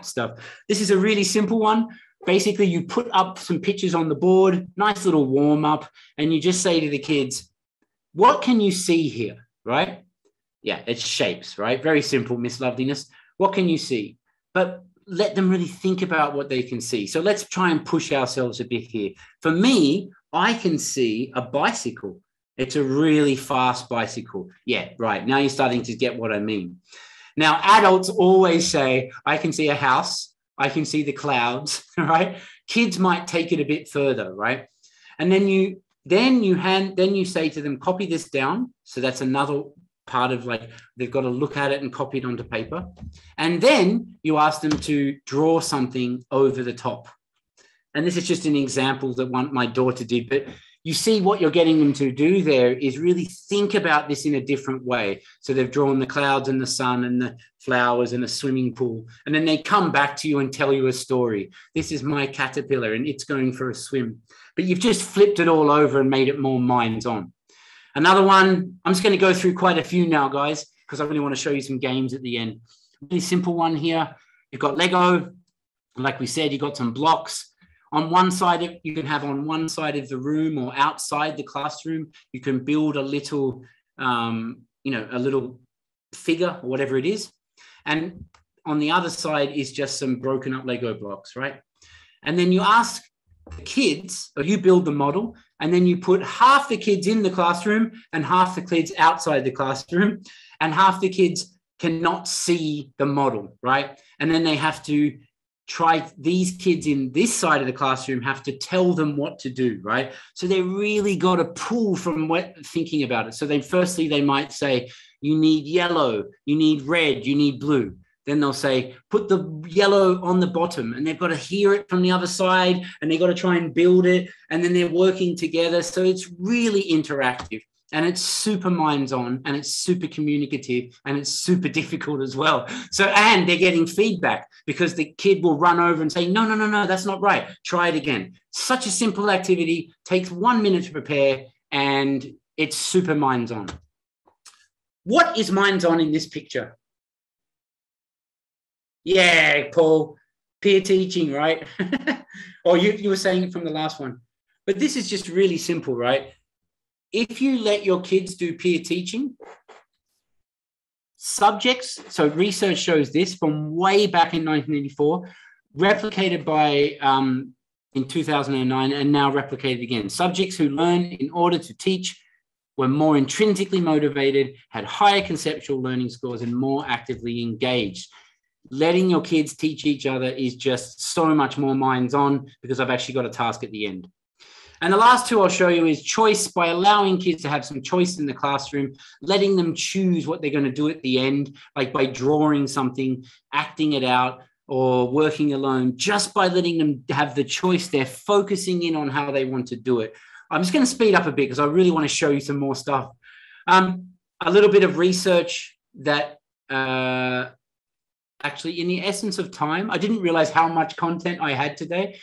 stuff. This is a really simple one. Basically, you put up some pictures on the board, nice little warm up, and you just say to the kids, what can you see here, right? Yeah, it's shapes, right? Very simple, Miss Loveliness. What can you see? but let them really think about what they can see. So let's try and push ourselves a bit here. For me, I can see a bicycle. It's a really fast bicycle. Yeah, right. Now you're starting to get what I mean. Now, adults always say, I can see a house. I can see the clouds, right? Kids might take it a bit further, right? And then you say to them, copy this down. So that's another part of, like, they've got to look at it and copy it onto paper. And then you ask them to draw something over the top. And this is just an example that my daughter did, but you see what you're getting them to do there is really think about this in a different way. So they've drawn the clouds and the sun and the flowers and a swimming pool. And then they come back to you and tell you a story. This is my caterpillar and it's going for a swim. But you've just flipped it all over and made it more minds on. Another one, I'm just going to go through quite a few now, guys, because I really want to show you some games at the end. Really simple one here. You've got Lego. Like we said, you've got some blocks. On one side, you can have on one side of the room or outside the classroom, you can build a little, a little figure or whatever it is. And on the other side is just some broken up Lego blocks, right? And then you ask the kids, or you build the model, and then you put half the kids in the classroom and half the kids outside the classroom, and half the kids cannot see the model, right? And then they have to these kids in this side of the classroom have to tell them what to do, right? So they really got to pull from thinking about it. So firstly, they might say, you need yellow, you need red, you need blue. Then they'll say, put the yellow on the bottom, and they've got to hear it from the other side, and they've got to try and build it, and then they're working together. So it's really interactive. And it's super minds on, and it's super communicative, and it's super difficult as well. So, and they're getting feedback because the kid will run over and say, no, that's not right. Try it again. Such a simple activity, takes 1 minute to prepare, and it's super minds on. What is minds on in this picture? Yeah, Paul, peer teaching, right? Or you were saying it from the last one. But this is just really simple, right? If you let your kids do peer teaching, subjects, so research shows this from way back in 1984, replicated by in 2009 and now replicated again. Subjects who learn in order to teach were more intrinsically motivated, had higher conceptual learning scores, and more actively engaged. Letting your kids teach each other is just so much more minds on, because I've actually got a task at the end. And the last two I'll show you is choice, by allowing kids to have some choice in the classroom, letting them choose what they're going to do at the end, like by drawing something, acting it out, or working alone. Just by letting them have the choice, they're focusing in on how they want to do it. I'm just going to speed up a bit because I really want to show you some more stuff. A little bit of research that actually, in the essence of time, I didn't realize how much content I had today.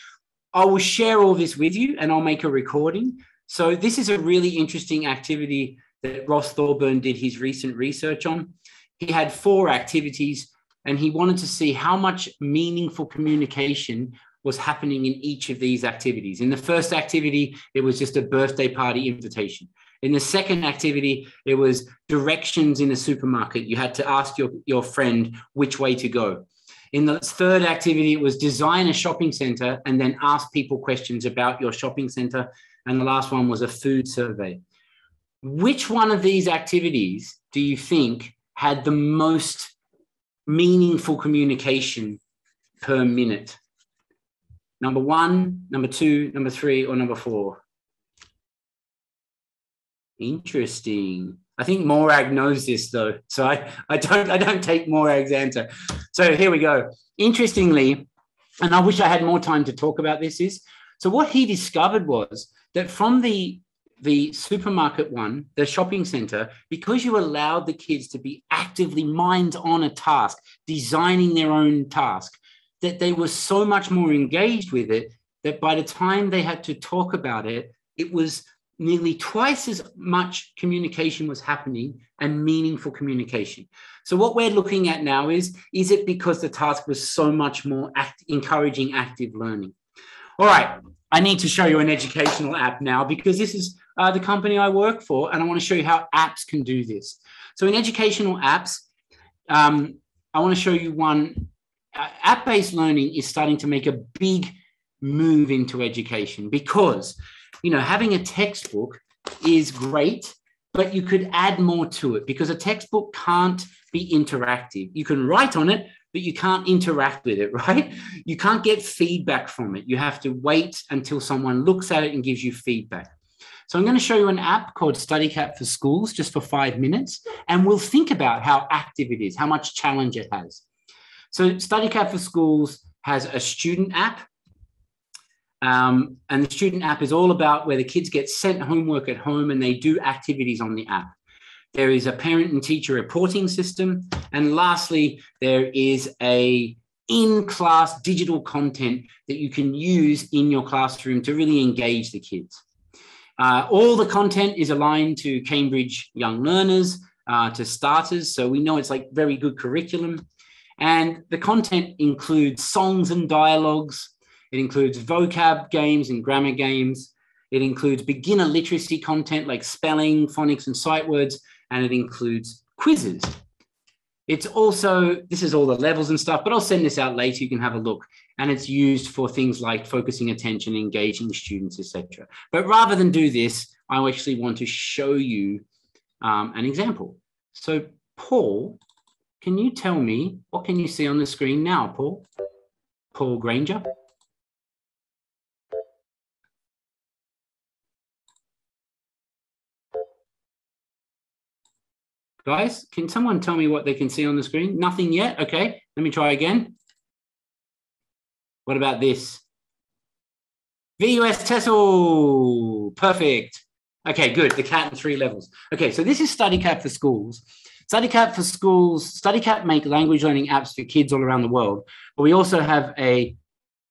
I will share all this with you and I'll make a recording. So this is a really interesting activity that Ross Thorburn did his recent research on. He had 4 activities and he wanted to see how much meaningful communication was happening in each of these activities. In the first activity, it was just a birthday party invitation. In the second activity, it was directions in a supermarket. You had to ask your friend which way to go. In the third activity, it was design a shopping center and then ask people questions about your shopping center. And the last one was a food survey. Which one of these activities do you think had the most meaningful communication per minute? Number 1, number 2, number 3, or number 4? Interesting. I think Morag knows this though, so I don't take Morag's answer. So here we go. Interestingly, and I wish I had more time to talk about this, so what he discovered was that from the supermarket one, the shopping center, because you allowed the kids to be actively minds on a task, designing their own task, that they were so much more engaged with it that by the time they had to talk about it, it was nearly twice as much communication was happening, and meaningful communication. So what we're looking at now is it because the task was so much more encouraging active learning? All right, I need to show you an educational app now, because this is the company I work for, and I want to show you how apps can do this. So in educational apps, I want to show you one app-based learning is starting to make a big move into education because, you know, having a textbook is great, but you could add more to it because a textbook can't be interactive. You can write on it, but you can't interact with it, right? You can't get feedback from it. You have to wait until someone looks at it and gives you feedback. So I'm going to show you an app called Studycat for Schools just for 5 minutes, and we'll think about how active it is, how much challenge it has. So Studycat for Schools has a student app, and the student app is all about where the kids get sent homework at home and they do activities on the app. There is a parent and teacher reporting system. And lastly, there is a in-class digital content that you can use in your classroom to really engage the kids. All the content is aligned to Cambridge Young Learners, to starters. So we know it's like very good curriculum. And the content includes songs and dialogues. It includes vocab games and grammar games. It includes beginner literacy content like spelling, phonics, and sight words. And it includes quizzes. It's also, this is all the levels and stuff, but I'll send this out later. You can have a look. And it's used for things like focusing attention, engaging students, etc. But rather than do this, I actually want to show you an example. So Paul, can you tell me, what can you see on the screen now, Paul? Paul Granger. Guys, can someone tell me what they can see on the screen? Nothing yet? Okay, let me try again. What about this? VUS TESOL, perfect. Okay, good, the cat in 3 levels. Okay, so this is Studycat for Schools. Studycat for Schools, Studycat make language learning apps for kids all around the world, but we also have a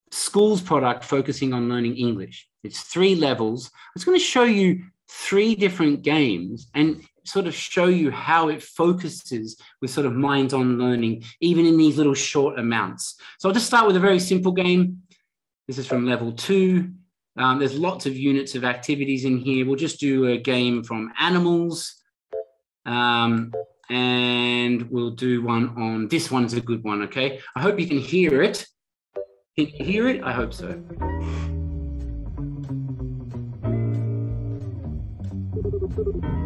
schools product focusing on learning English. It's 3 levels. I'm just going to show you 3 different games and sort of show you how it focuses with sort of minds on learning, even in these little short amounts. So I'll just start with a very simple game. This is from level 2. There's lots of units of activities in here. We'll just do a game from animals. And we'll do one on, this one's a good one, okay? I hope you can hear it. Can you hear it? I hope so.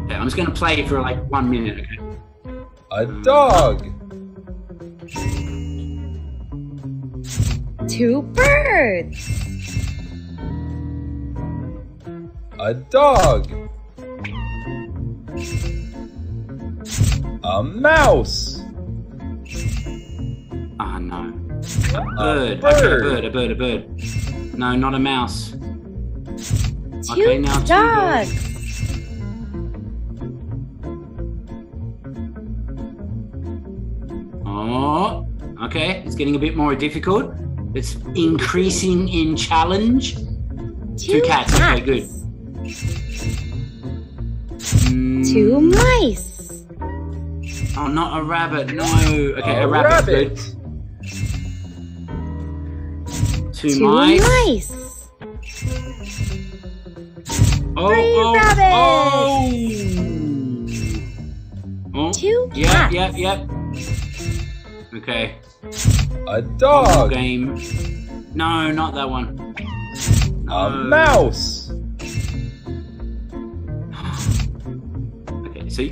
Okay, I'm just going to play it for like 1 minute, okay? A dog. 2 birds. A dog. A mouse. Ah, no. A bird. Okay, a bird. No, not a mouse. 2 Okay, now 2 dogs. Oh, okay. It's getting a bit more difficult. It's increasing in challenge. 2 cats. Okay, good. 2 mice. Oh, not a rabbit. No. Okay, a rabbit. Good. 2 2 mice. mice. Oh, 3 rabbits. Oh. 2 Yep. cats. Okay. A One more dog. game. No, not that one. No. A mouse. Okay, so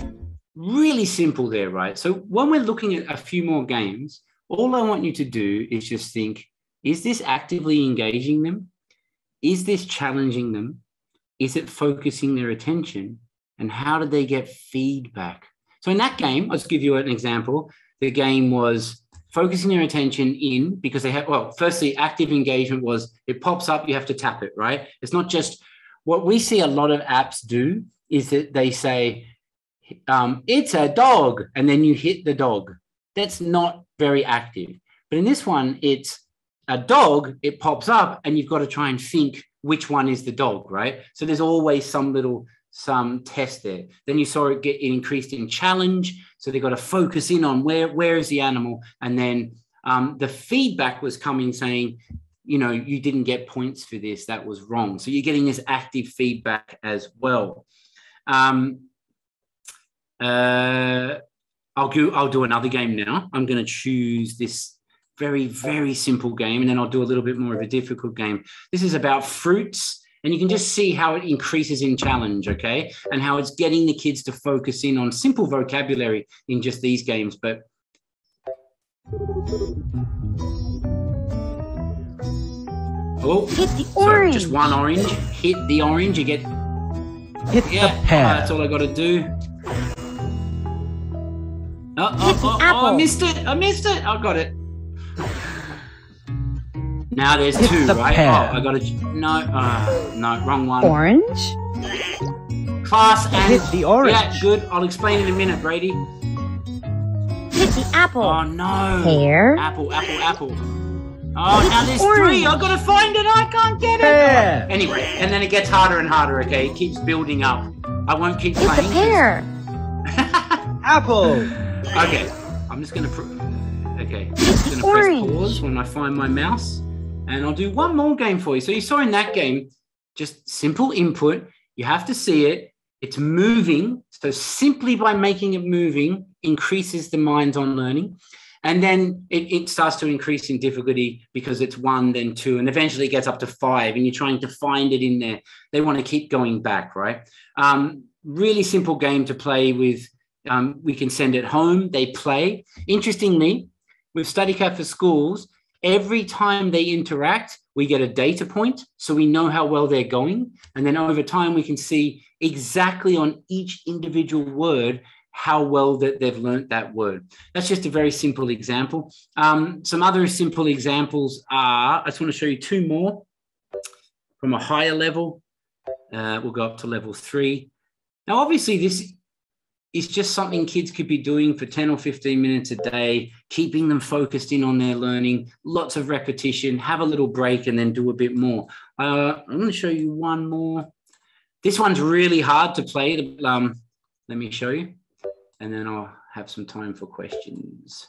really simple there, right? So when we're looking at a few more games, all I want you to do is just think, is this actively engaging them? Is this challenging them? Is it focusing their attention? And how do they get feedback? So in that game, I'll just give you an example. The game was focusing their attention in, because they have, well, firstly, active engagement was it pops up, you have to tap it, right? It's not just, what we see a lot of apps do is that they say, it's a dog, and then you hit the dog. That's not very active. But in this one, it's a dog, it pops up, and you've got to try and think which one is the dog, right? So there's always some test there. Then you saw it get increased in challenge. So they've got to focus in on where is the animal. And then the feedback was coming saying, you know, you didn't get points for this, that was wrong. So you're getting this active feedback as well. I'll do another game now. I'm going to choose this very, very simple game. And then I'll do a little bit more of a difficult game. This is about fruits. And you can just see how it increases in challenge, okay? And how it's getting the kids to focus in on simple vocabulary in just these games. But oh, Hit the so orange. just one orange. Hit the orange. You get. Hit the pen. That's all I got to do. Oh, apple. I missed it. I got it. Now there's Hit two, the right? pen. Oh, I got to. No, wrong one. Orange. Class and. Hit the orange. Yeah, good. I'll explain in a minute, Brady. Hit the apple. Oh, no. Pear. Apple. Oh, now there's Orange. three. I've got to find it. I can't get it. Pear. Anyway, and then it gets harder and harder, okay? It keeps building up. I won't keep Hit the playing. pear. Apple. Okay, I'm just going to press orange. pause when I find my mouse, and I'll do one more game for you. So you saw in that game, just simple input. You have to see it. It's moving. So simply by making it moving increases the mind's on learning. And then it starts to increase in difficulty because it's 1, then 2, and eventually it gets up to 5, and you're trying to find it in there. They want to keep going back, right? Really simple game to play with. We can send it home. They play. Interestingly, with Studycat for schools, every time they interact, we get a data point, so we know how well they're going. And then over time, we can see exactly on each individual word how well that they've learnt that word. That's just a very simple example. Some other simple examples are, I just want to show you 2 more from a higher level. We'll go up to level 3. Now, obviously, this is just something kids could be doing for 10 or 15 minutes a day, keeping them focused in on their learning, lots of repetition, have a little break, and then do a bit more. I'm going to show you one more. This one's really hard to play. Let me show you, and then I'll have some time for questions.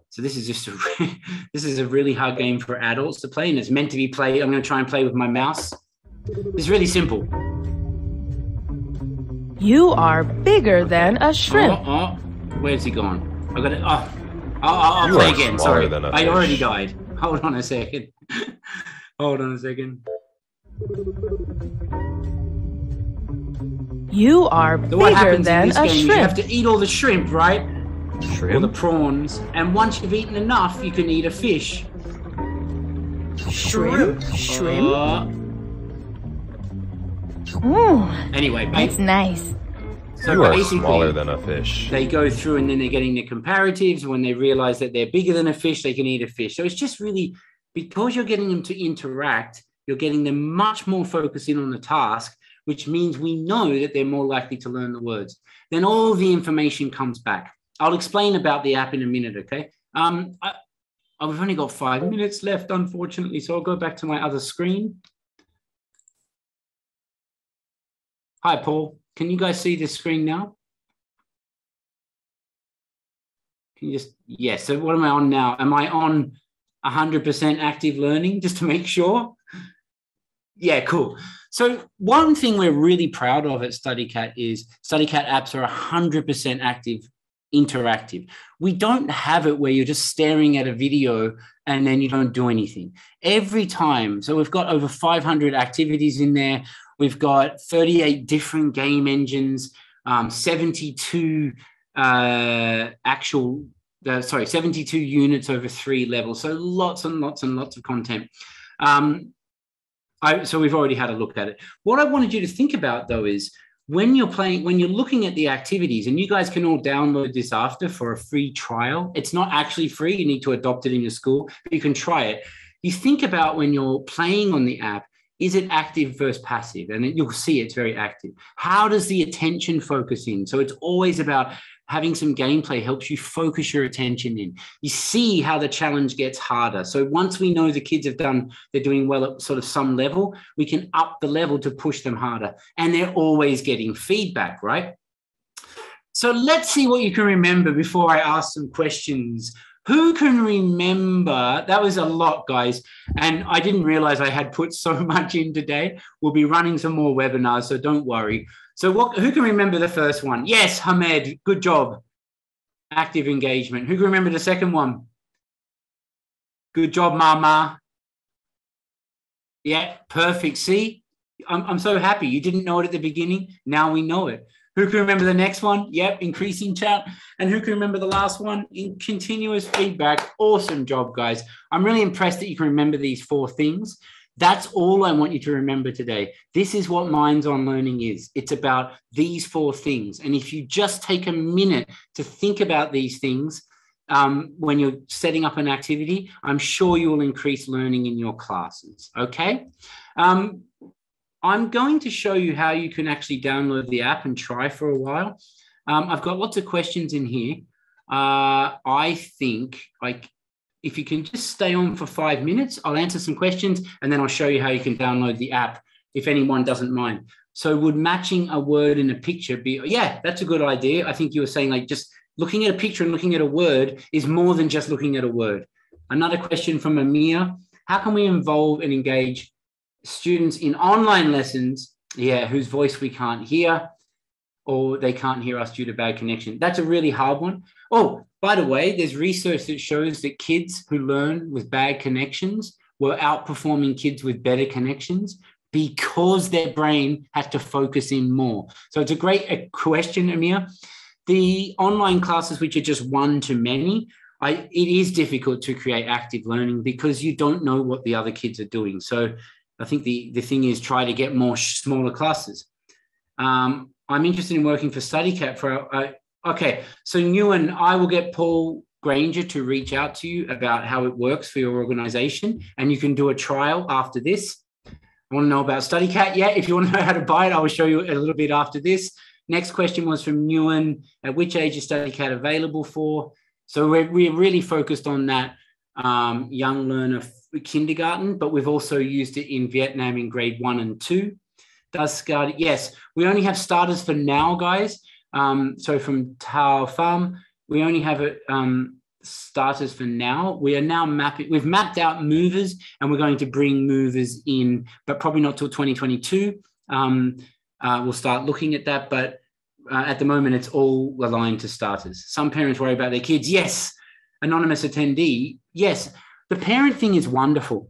So this is just this is a really hard game for adults to play, and it's meant to be played. I'm going to try and play with my mouse. It's really simple. You are bigger than a shrimp. Oh, where's he gone? I got it. I'll You play are again. smaller Sorry, than a I fish. already died. Hold on a second. Hold on a second. You are So what bigger happens in than this a game is you have shrimp. to eat all the shrimp, right? Or the Shrimp. prawns. And once you've eaten enough, you can eat a fish. Shrimp? Shrimp? Anyway, That's nice. so You are basically, smaller than a fish. they go through and then they're getting the comparatives. When they realize that they're bigger than a fish, they can eat a fish. So it's just really, because you're getting them to interact, you're getting them much more focused in on the task, which means we know that they're more likely to learn the words. Then all the information comes back. I'll explain about the app in a minute, okay? I've only got 5 minutes left, unfortunately, so I'll go back to my other screen. Hi, Paul. Can you guys see this screen now? Can you just, yes. So what am I on now? Am I on 100% active learning, just to make sure? Yeah, cool. So one thing we're really proud of at Studycat is Studycat apps are 100% active, interactive. We don't have it where you're just staring at a video and then you don't do anything. Every time, so we've got over 500 activities in there. We've got 38 different game engines, 72 72 units over 3 levels. So lots and lots and lots of content. So we've already had a look at it. What I wanted you to think about, though, is when you're looking at the activities, and you guys can all download this after for a free trial. It's not actually free. You need to adopt it in your school, but you can try it. You think about when you're playing on the app, is it active versus passive? And you'll see it's very active. How does the attention focus in? So it's always about having some gameplay helps you focus your attention in. You see how the challenge gets harder. So once we know the kids they're doing well at sort of some level, we can up the level to push them harder. And they're always getting feedback, right? So let's see what you can remember before I ask some questions. Who can remember? That was a lot, guys. And I didn't realize I had put so much in today. We'll be running some more webinars, so don't worry. So who can remember the first one? Yes, Hamed, good job. Active engagement. Who can remember the second one? Good job, Mama. Yeah, perfect. See, I'm so happy. You didn't know it at the beginning. Now we know it. Who can remember the next one? Yep, increasing chat. And who can remember the last one? In continuous feedback. Awesome job, guys. I'm really impressed that you can remember these 4 things. That's all I want you to remember today. This is what Minds on Learning is. It's about these 4 things. And if you just take a minute to think about these things when you're setting up an activity, I'm sure you will increase learning in your classes, okay? I'm going to show you how you can actually download the app and try for a while. I've got lots of questions in here. I think if you can just stay on for 5 minutes, I'll answer some questions and then I'll show you how you can download the app if anyone doesn't mind. So would matching a word in a picture be, yeah, that's a good idea. I think you were saying like just looking at a picture and looking at a word is more than just looking at a word. Another question from Amir, how can we involve and engage students in online lessons, whose voice we can't hear or they can't hear us due to bad connection? That's a really hard one. Oh, by the way, there's research that shows that kids who learn with bad connections were outperforming kids with better connections because their brain had to focus in more. So it's a great question, Amir. The online classes, which are just one-to-many, it is difficult to create active learning because you don't know what the other kids are doing. So I think the thing is try to get more smaller classes. I'm interested in working for Studycat okay, so Nguyen, I will get Paul Granger to reach out to you about how it works for your organization, and you can do a trial after this. I want to know about Studycat. Yeah, if you want to know how to buy it, I will show you a little bit after this. Next question was from Nguyen. At which age is Studycat available for? So we're really focused on that young learner kindergarten, but we've also used it in Vietnam in grade 1 and 2. Yes, we only have starters for now, guys. So from Thao Farm, we only have starters for now. We are now we've mapped out movers and we're going to bring movers in, but probably not till 2022. We'll start looking at that, but at the moment it's all aligned to starters. Some parents worry about their kids. Yes, anonymous attendee. Yes, the parent thing is wonderful.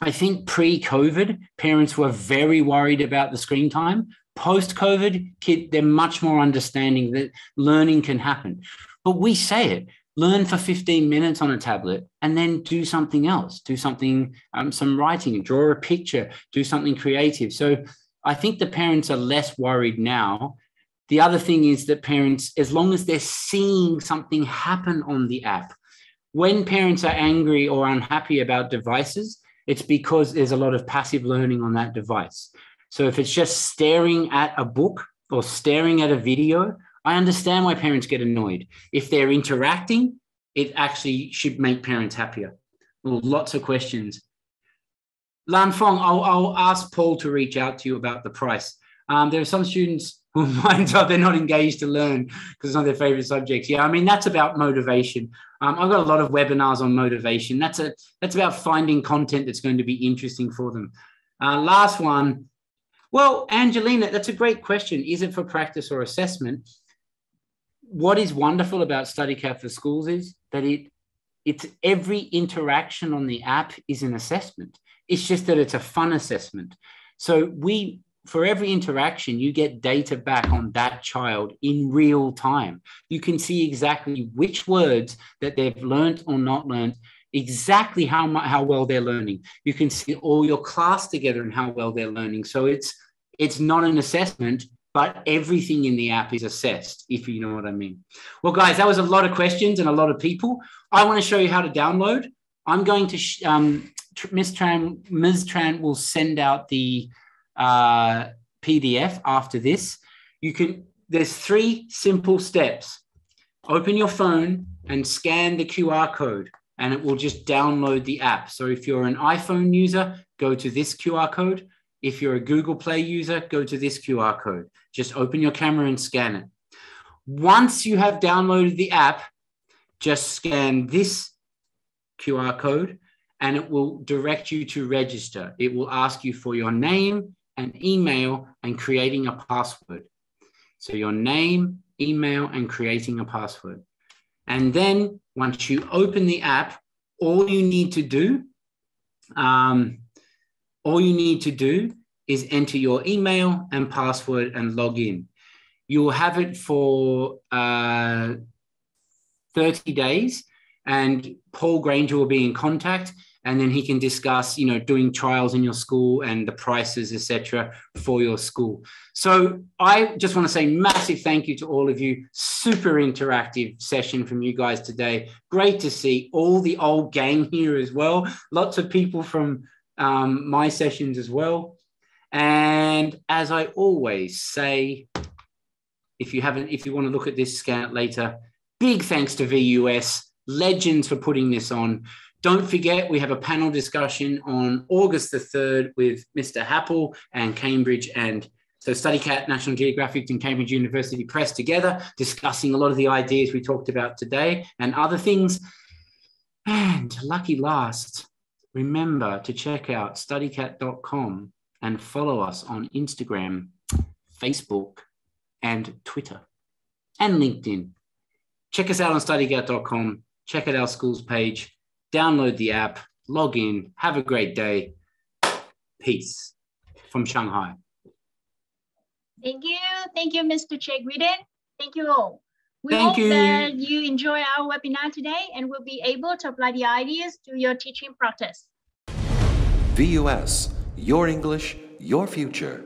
I think pre-COVID, parents were very worried about the screen time. Post-COVID, they're much more understanding that learning can happen. But we say it, learn for 15 minutes on a tablet and then do something else, do something, some writing, draw a picture, do something creative. So I think the parents are less worried now. The other thing is that parents, as long as they're seeing something happen on the app, when parents are angry or unhappy about devices, it's because there's a lot of passive learning on that device. So if it's just staring at a book or staring at a video, I understand why parents get annoyed. If they're interacting, it actually should make parents happier. Well, lots of questions. Lan Fong, I'll ask Paul to reach out to you about the price. There are some students who minds up, they're not engaged to learn because it's not their favorite subjects. Yeah, I mean, that's about motivation. I've got a lot of webinars on motivation. That's about finding content that's going to be interesting for them. Last one. Well, Angelina, that's a great question. Is it for practice or assessment? What is wonderful about Studycat for Schools is that it's every interaction on the app is an assessment. It's just that it's a fun assessment. So for every interaction, you get data back on that child in real time. You can see exactly which words that they've learned or not learned, exactly how well they're learning. You can see all your class together and how well they're learning. So it's not an assessment, but everything in the app is assessed, if you know what I mean. Well, guys, that was a lot of questions and a lot of people. I want to show you how to download. I'm going to, Ms. Tran will send out the PDF after this. There's 3 simple steps. Open your phone and scan the QR code and it will just download the app. So if you're an iPhone user, go to this QR code. If you're a Google Play user, go to this QR code. Just open your camera and scan it. Once you have downloaded the app, just scan this QR code and it will direct you to register. It will ask you for your name and email and creating a password. So your name, email, and creating a password. And then once you open the app, all you need to do is enter your email and password and log in. You'll have it for 30 days, and Paul Granger will be in contact, and then he can discuss, you know, doing trials in your school and the prices, etc., for your school. So I just want to say massive thank you to all of you. Super interactive session from you guys today. Great to see all the old gang here as well. Lots of people from my sessions as well. And as I always say, if you want to look at this, scan it later. Big thanks to VUS, legends, for putting this on. Don't forget, we have a panel discussion on August the 3rd with Mr. Happel and Cambridge, and so Studycat, National Geographic and Cambridge University Press together, discussing a lot of the ideas we talked about today and other things. And lucky last, remember to check out studycat.com and follow us on Instagram, Facebook, and Twitter, and LinkedIn. Check us out on studycat.com. Check out our schools page. Download the app, log in, have a great day. Peace from Shanghai. Thank you, Mr. Whiddon. Thank you all. We Thank hope you. that you enjoy our webinar today and will be able to apply the ideas to your teaching practice. VUS, your English, your future.